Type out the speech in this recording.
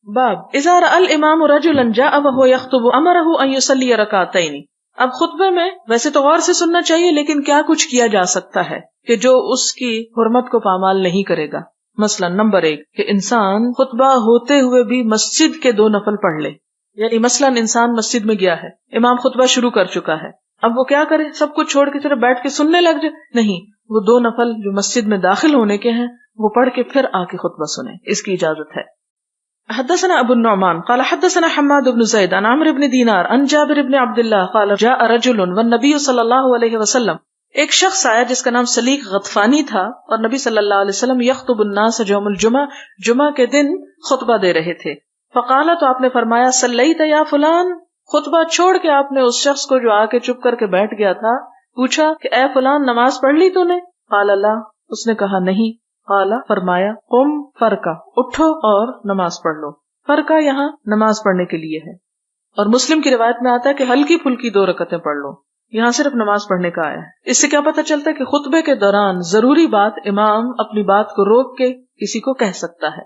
باب اذا رأى الامام رجلا جاء وهو يخطب امره ان يصلي ركعتين. اب خطبے میں ویسے تو غور سے سننا چاہیے، لیکن کیا کچھ کیا جا سکتا ہے کہ جو اس کی حرمت کو پامال نہیں کرے گا. مثلا نمبر 1 کہ انسان خطبہ ہوتے ہوئے بھی مسجد کے 2 نفل پڑھ لے. یعنی مثلا انسان مسجد میں گیا ہے، امام خطبہ شروع کر چکا ہے، اب وہ کیا کرے؟ سب کچھ چھوڑ کے صرف بیٹھ کے سننے لگ جائے؟ نہیں، وہ 2 نفل جو مسجد میں داخل ہونے کے ہیں وہ پڑھ کے پھر آ کے خطبہ سنیں، اس کی اجازت ہے. حدثنا ابو النعمان قال حدثنا حماد بن زید عن عمرو بن دینار عن جابر بن عبد اللہ قال جاء رجل والنبي صلی اللہ علیہ وسلم. ایک شخص آیا جس کا نام سلیق غطفانی تھا، اور نبی صلی اللہ علیہ وسلم یخطب الناس یوم الجمعہ، جمعہ کے دن خطبہ دے رہے تھے. فقال تو آپ نے فرمایا صلیت یا فلان. خطبہ چھوڑ کے آپ نے اس شخص کو جو آ کے چپ کر کے بیٹھ گیا تھا پوچھا کہ اے فلان نماز پڑھ لی تو نے؟ قال لا، اس نے کہا نہیں. قال فرمایا قم فرقہ، اٹھو اور نماز پڑھ لو. فرقہ یہاں نماز پڑھنے کے لیے ہے، اور مسلم کی روایت میں آتا ہے کہ ہلکی پھلکی 2 رکعتیں پڑھ لو. یہاں صرف نماز پڑھنے کا آیا ہے. اس سے کیا پتہ چلتا ہے کہ خطبے کے دوران ضروری بات امام اپنی بات کو روک کے کسی کو کہہ سکتا ہے.